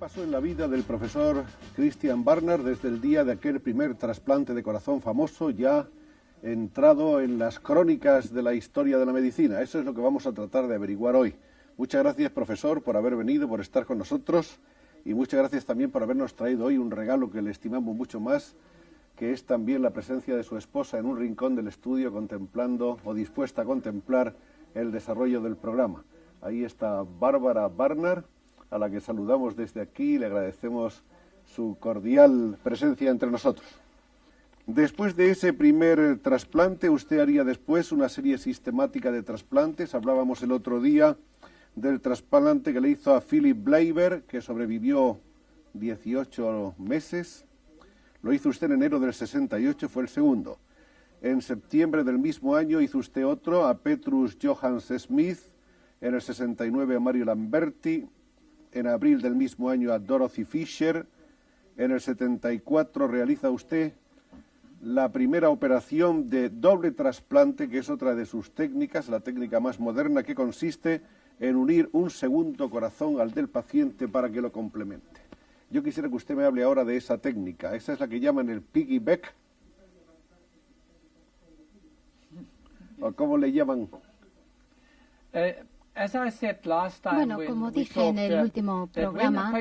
pasó en la vida del profesor Christian Barnard desde el día de aquel primer trasplante de corazón famoso, ya entrado en las crónicas de la historia de la medicina? Eso es lo que vamos a tratar de averiguar hoy. Muchas gracias, profesor, por haber venido, por estar con nosotros, y muchas gracias también por habernos traído hoy un regalo que le estimamos mucho más, que es también la presencia de su esposa en un rincón del estudio contemplando o dispuesta a contemplar el desarrollo del programa. Ahí está Bárbara Barnard, a la que saludamos desde aquí y le agradecemos su cordial presencia entre nosotros. Después de ese primer trasplante, usted haría después una serie sistemática de trasplantes. Hablábamos el otro día del trasplante que le hizo a Philip Bleiber, que sobrevivió 18 meses. Lo hizo usted en enero del 68, fue el segundo. En septiembre del mismo año hizo usted otro a Petrus Johannes Smith, en el 69 a Mario Lamberti, en abril del mismo año a Dorothy Fisher. En el 74 realiza usted la primera operación de doble trasplante, que es otra de sus técnicas, la técnica más moderna, que consiste en unir un segundo corazón al del paciente para que lo complemente. Yo quisiera que usted me hable ahora de esa técnica. Esa es la que llaman el piggyback, ¿o cómo le llaman? Bueno, como dije en el último programa,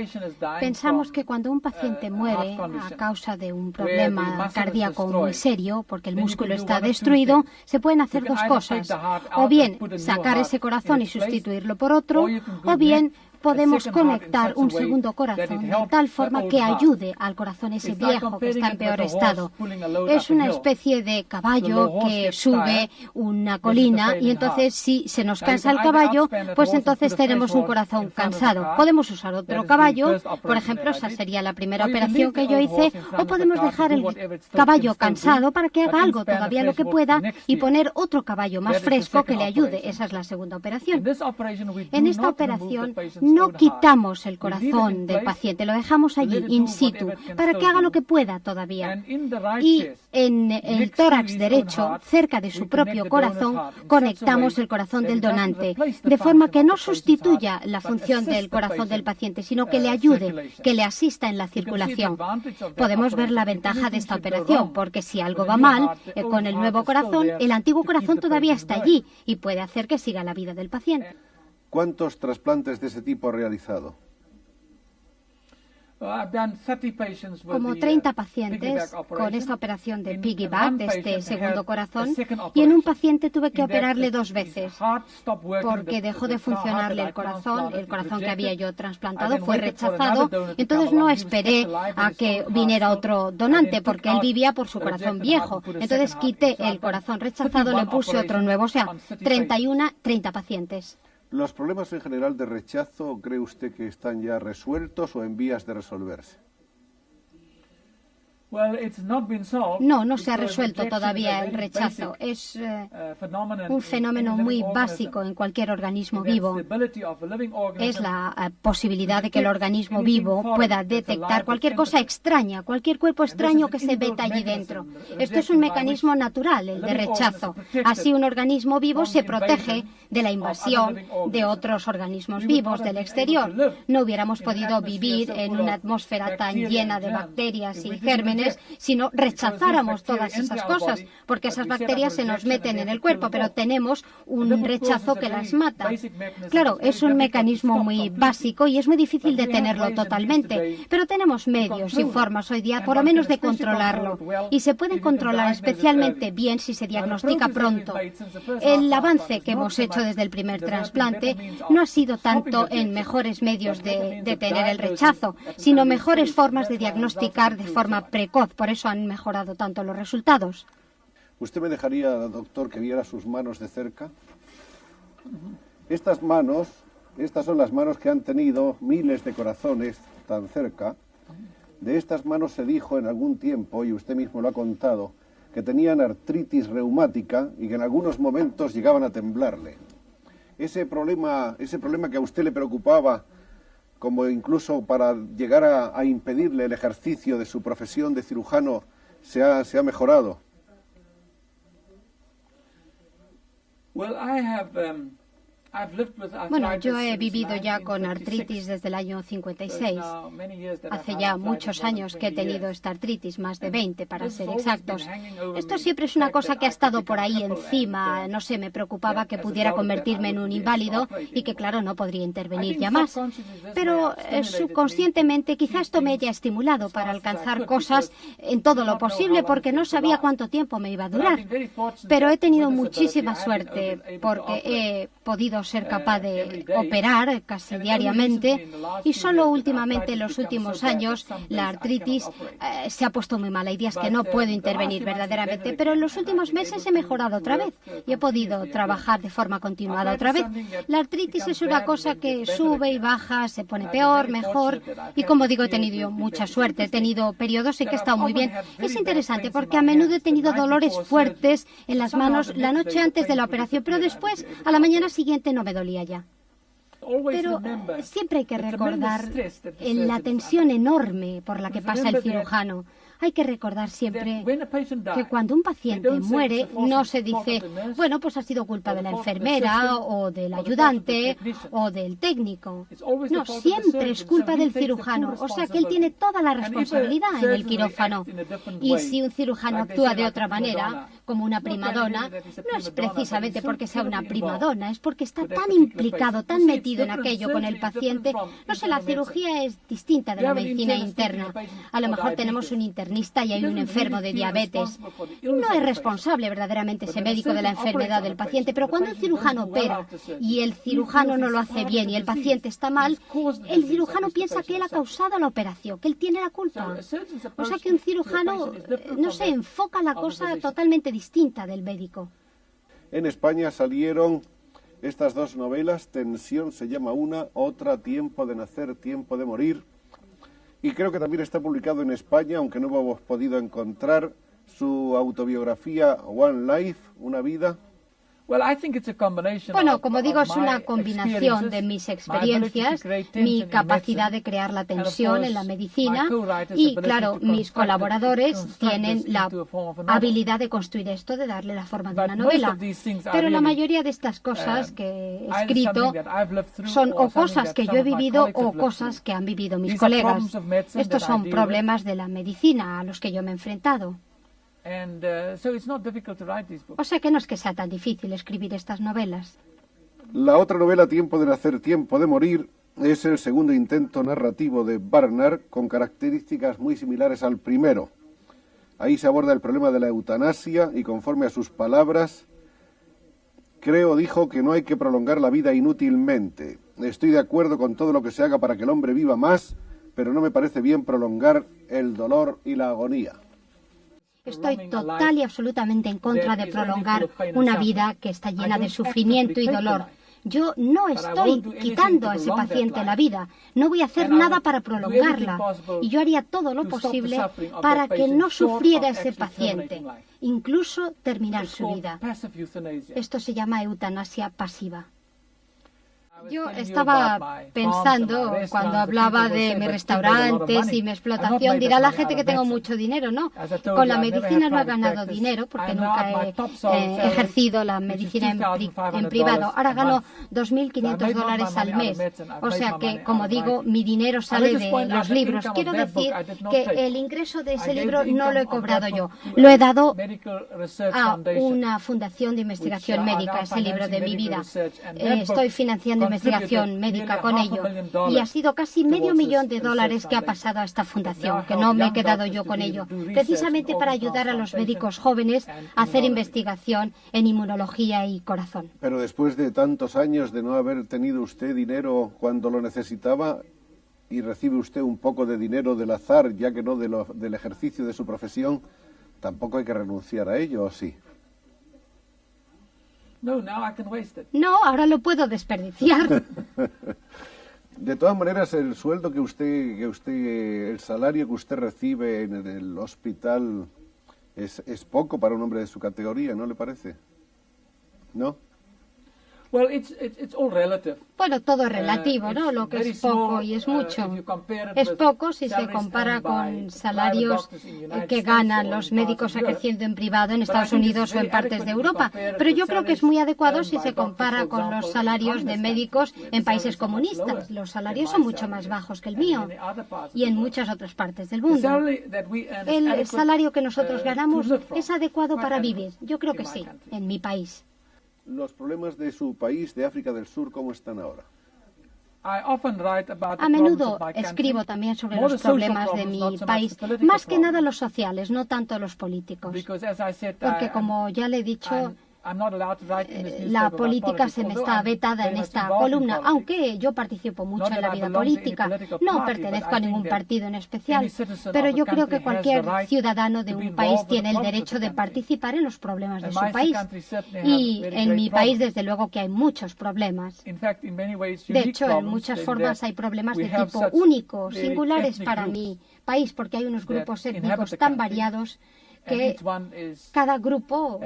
pensamos que cuando un paciente muere a causa de un problema cardíaco muy serio, porque el músculo está destruido, se pueden hacer dos cosas. O bien sacar ese corazón y sustituirlo por otro, o bien podemos conectar un segundo corazón de tal forma que ayude al corazón ese viejo que está en peor estado. Es una especie de caballo que sube una colina y entonces si se nos cansa el caballo, pues entonces tenemos un corazón cansado. Podemos usar otro caballo, por ejemplo, esa sería la primera operación que yo hice, o podemos dejar el caballo cansado para que haga algo todavía lo que pueda y poner otro caballo más fresco que le ayude. Esa es la segunda operación. En esta operación no quitamos el corazón del paciente, lo dejamos allí, in situ, para que haga lo que pueda todavía. Y en el tórax derecho, cerca de su propio corazón, conectamos el corazón del donante, de forma que no sustituya la función del corazón del paciente, sino que le ayude, que le asista en la circulación. Podemos ver la ventaja de esta operación, porque si algo va mal con el nuevo corazón, el antiguo corazón todavía está allí y puede hacer que siga la vida del paciente. ¿Cuántos trasplantes de ese tipo ha realizado? Como 30 pacientes con esta operación de piggyback, de este segundo corazón, y en un paciente tuve que operarle 2 veces, porque dejó de funcionarle el corazón que había yo trasplantado fue rechazado, entonces no esperé a que viniera otro donante, porque él vivía por su corazón viejo, entonces quité el corazón rechazado, le puse otro nuevo, o sea, 30 pacientes. ¿Los problemas en general de rechazo cree usted que están ya resueltos o en vías de resolverse? No se ha resuelto todavía el rechazo. Es un fenómeno muy básico en cualquier organismo vivo. Es la posibilidad de que el organismo vivo pueda detectar cualquier cosa extraña, cualquier cuerpo extraño que se meta allí dentro. Esto es un mecanismo natural, el de rechazo. Así un organismo vivo se protege de la invasión de otros organismos vivos del exterior. No hubiéramos podido vivir en una atmósfera tan llena de bacterias y gérmenes si no rechazáramos todas esas cosas, porque esas bacterias se nos meten en el cuerpo, pero tenemos un rechazo que las mata. Claro, es un mecanismo muy básico y es muy difícil detenerlo totalmente, pero tenemos medios y formas hoy día, por lo menos, de controlarlo. Y se puede controlar especialmente bien si se diagnostica pronto. El avance que hemos hecho desde el primer trasplante no ha sido tanto en mejores medios de detener el rechazo, sino mejores formas de diagnosticar de forma precoz. Por eso han mejorado tanto los resultados. ¿Usted me dejaría, doctor, que viera sus manos de cerca? Estas manos, estas son las manos que han tenido miles de corazones tan cerca. De estas manos se dijo en algún tiempo, y usted mismo lo ha contado, que tenían artritis reumática y que en algunos momentos llegaban a temblarle. Ese problema que a usted le preocupaba, como incluso para llegar a impedirle el ejercicio de su profesión de cirujano, se ha mejorado. Bueno, yo he vivido ya con artritis desde el año 56. Hace ya muchos años que he tenido esta artritis, más de 20 para ser exactos. Esto siempre es una cosa que ha estado por ahí encima. No sé, me preocupaba que pudiera convertirme en un inválido y que, claro, no podría intervenir ya más. Pero subconscientemente quizá esto me haya estimulado para alcanzar cosas en todo lo posible porque no sabía cuánto tiempo me iba a durar. Pero he tenido muchísima suerte porque he podido ser capaz de operar casi diariamente y solo últimamente en los últimos años la artritis se ha puesto muy mal. Hay días que no puedo intervenir verdaderamente, pero en los últimos meses he mejorado otra vez y he podido trabajar de forma continuada otra vez. La artritis es una cosa que sube y baja, se pone peor, mejor y como digo he tenido mucha suerte, he tenido periodos en que he estado muy bien. Es interesante porque a menudo he tenido dolores fuertes en las manos la noche antes de la operación, pero después a la mañana siguiente no me dolía ya. Pero siempre hay que recordar la tensión enorme por la que pasa el cirujano. Hay que recordar siempre que cuando un paciente muere no se dice, bueno, pues ha sido culpa de la enfermera o del ayudante o del técnico. No, siempre es culpa del cirujano. O sea que él tiene toda la responsabilidad en el quirófano. Y si un cirujano actúa de otra manera, como una primadona, no es precisamente porque sea una primadona, es porque está tan implicado, tan metido en aquello con el paciente. No sé, la cirugía es distinta de la medicina interna. A lo mejor tenemos un internista y hay un enfermo de diabetes. No es responsable verdaderamente ese médico de la enfermedad del paciente, pero cuando un cirujano opera y el cirujano no lo hace bien y el paciente está mal, el cirujano piensa que él ha causado la operación, que él tiene la culpa. O sea que un cirujano, no sé, enfoca la cosa totalmente distinta del médico. En España salieron estas dos novelas, Tensión se llama una, otra Tiempo de nacer, tiempo de morir. Y creo que también está publicado en España, aunque no hemos podido encontrar, su autobiografía One Life, una vida. Bueno, como digo, es una combinación de mis experiencias, mi capacidad de crear la tensión en la medicina y, claro, mis colaboradores tienen la habilidad de construir esto, de darle la forma de una novela. Pero la mayoría de estas cosas que he escrito son o cosas que yo he vivido o cosas que han vivido mis colegas. Estos son problemas de la medicina a los que yo me he enfrentado. O sea que no es que sea tan difícil escribir estas novelas. La otra novela, Tiempo de nacer, tiempo de morir, es el segundo intento narrativo de Barnard con características muy similares al primero. Ahí se aborda el problema de la eutanasia y conforme a sus palabras, creo, dijo, que no hay que prolongar la vida inútilmente. Estoy de acuerdo con todo lo que se haga para que el hombre viva más, pero no me parece bien prolongar el dolor y la agonía. Estoy total y absolutamente en contra de prolongar una vida que está llena de sufrimiento y dolor. Yo no estoy quitando a ese paciente la vida, no voy a hacer nada para prolongarla y yo haría todo lo posible para que no sufriera ese paciente, incluso terminar su vida. Esto se llama eutanasia pasiva. Yo estaba pensando, cuando hablaba de mis restaurantes y mi explotación, dirá la gente que tengo mucho dinero, ¿no? Con la medicina no he ganado dinero porque nunca he ejercido la medicina en privado. Ahora gano $2.500 al mes. O sea que, como digo, mi dinero sale de los libros. Quiero decir que el ingreso de ese libro no lo he cobrado yo. Lo he dado a una fundación de investigación médica, ese libro de mi vida. Estoy financiando investigación médica con ello y ha sido casi $500,000 que ha pasado a esta fundación, que no me he quedado yo con ello, precisamente para ayudar a los médicos jóvenes a hacer investigación en inmunología y corazón. Pero después de tantos años de no haber tenido usted dinero cuando lo necesitaba y recibe usted un poco de dinero del azar, ya que no del ejercicio de su profesión, tampoco hay que renunciar a ello, ¿o sí? No, ahora lo puedo desperdiciar. De todas maneras, el sueldo el salario que usted recibe en el hospital es poco para un hombre de su categoría, ¿no le parece? ¿No? Bueno, todo es relativo, ¿no? Lo que es poco y es mucho. Es poco si se compara con salarios que ganan los médicos ejerciendo en privado en Estados Unidos o en partes de Europa. Pero yo creo que es muy adecuado si se compara con los salarios de médicos en países comunistas. Los salarios son mucho más bajos que el mío y en muchas otras partes del mundo. El salario que nosotros ganamos es adecuado para vivir. Yo creo que sí, en mi país. Los problemas de su país, de África del Sur, ¿cómo están ahora? A menudo escribo también sobre los problemas de mi país, más que nada los sociales, no tanto los políticos. Porque como ya le he dicho, la política se me está vetada en esta columna, aunque yo participo mucho en la vida política. No pertenezco a ningún partido en especial, pero yo creo que cualquier ciudadano de un país tiene el derecho de participar en los problemas de su país. Y en mi país, desde luego que hay muchos problemas. De hecho, en muchas formas hay problemas de tipo único, singulares para mi país, porque hay unos grupos étnicos tan variados que cada grupo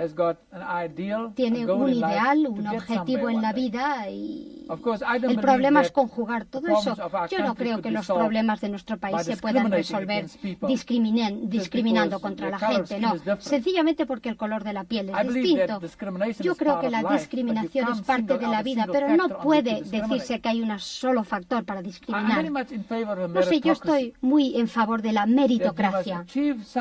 tiene un ideal, un objetivo en la vida y el problema es conjugar todo eso. Yo no creo que los problemas de nuestro país se puedan resolver discriminando contra la gente, no. Sencillamente porque el color de la piel es distinto. Yo creo que la discriminación es parte de la vida, pero no puede decirse que hay un solo factor para discriminar. No sé, yo estoy muy en favor de la meritocracia.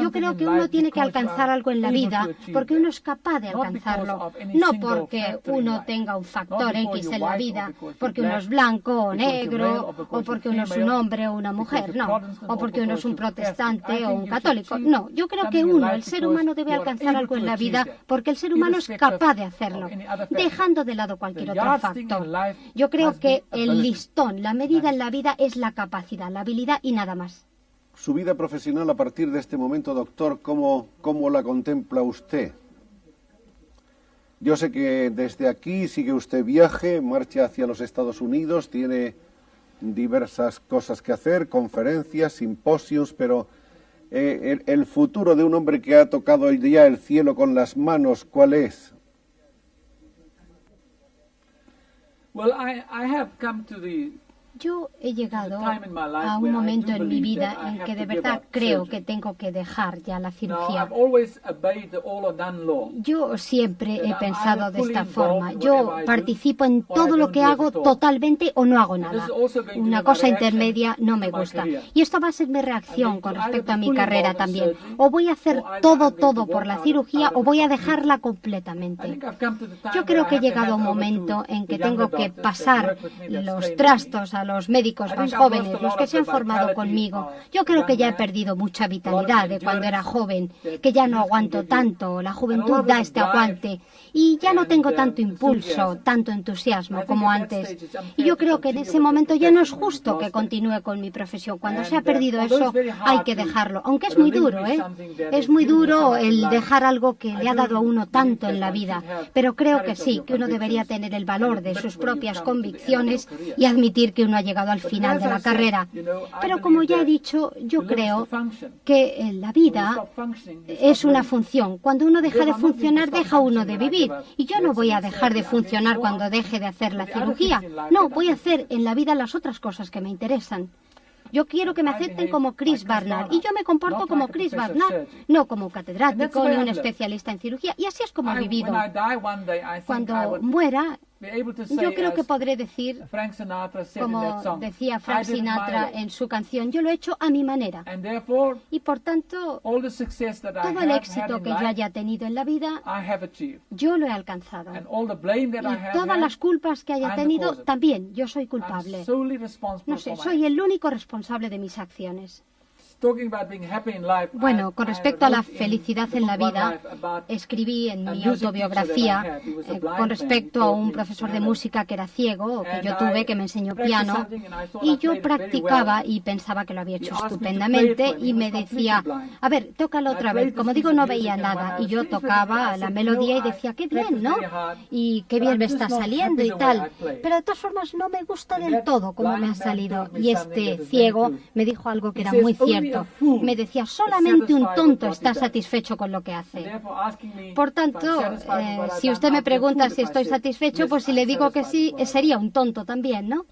Yo creo que uno tiene que alcanzar algo en la vida porque uno es capaz de alcanzarlo, no porque uno tenga un factor X en la vida, porque uno es blanco o negro, o porque uno es un hombre o una mujer, no, o porque uno es un protestante o un católico, no. Yo creo que uno, el ser humano, debe alcanzar algo en la vida porque el ser humano es capaz de hacerlo, dejando de lado cualquier otro factor. Yo creo que el listón, la medida en la vida es la capacidad, la habilidad y nada más. Su vida profesional a partir de este momento, doctor, ¿cómo la contempla usted? Yo sé que desde aquí sigue usted viaje, marcha hacia los Estados Unidos, tiene diversas cosas que hacer, conferencias, simposios, pero el futuro de un hombre que ha tocado hoy día el cielo con las manos, ¿cuál es? Yo he llegado a un momento en mi vida en que de verdad creo que tengo que dejar ya la cirugía. Yo siempre he pensado de esta forma. Yo participo en todo lo que hago totalmente o no hago nada. Una cosa intermedia no me gusta. Y esto va a ser mi reacción con respecto a mi carrera también. O voy a hacer todo por la cirugía o voy a dejarla completamente. Yo creo que he llegado a un momento en que tengo que pasar los trastos a los médicos más jóvenes, los que se han formado conmigo. Yo creo que ya he perdido mucha vitalidad de cuando era joven, que ya no aguanto tanto, la juventud da este aguante y ya no tengo tanto impulso, tanto entusiasmo como antes. Y yo creo que en ese momento ya no es justo que continúe con mi profesión. Cuando se ha perdido eso, hay que dejarlo, aunque es muy duro, ¿eh? Es muy duro el dejar algo que le ha dado a uno tanto en la vida, pero creo que sí, que uno debería tener el valor de sus propias convicciones y admitir que uno ha llegado al final de la carrera. Pero como ya he dicho, yo creo que la vida es una función. Cuando uno deja de funcionar, deja uno de vivir. Y yo no voy a dejar de funcionar cuando deje de hacer la cirugía. No, voy a hacer en la vida las otras cosas que me interesan. Yo quiero que me acepten como Chris Barnard y yo me comporto como Chris Barnard, no como un catedrático ni un especialista en cirugía. Y así es como he vivido. Cuando muera, yo creo que podré decir, como decía Frank Sinatra en su canción, yo lo he hecho a mi manera. Y por tanto, todo el éxito que yo haya tenido en la vida, yo lo he alcanzado. Y todas las culpas que haya tenido, también yo soy culpable. No sé, soy el único responsable de mis acciones. Bueno, con respecto a la felicidad en la vida, escribí en mi autobiografía con respecto a un profesor de música que era ciego, que yo tuve, que me enseñó piano, y yo practicaba y pensaba que lo había hecho estupendamente, y me decía, a ver, tócalo otra vez. Como digo, no veía nada, y yo tocaba la melodía y decía, qué bien, ¿no? Y qué bien me está saliendo y tal. Pero de todas formas no me gusta del todo cómo me ha salido. Y este ciego me dijo algo que era muy cierto. tonto. Me decía, solamente un tonto está satisfecho con lo que hace. Por tanto, si usted me pregunta si estoy satisfecho, pues si le digo que sí, sería un tonto también, ¿no?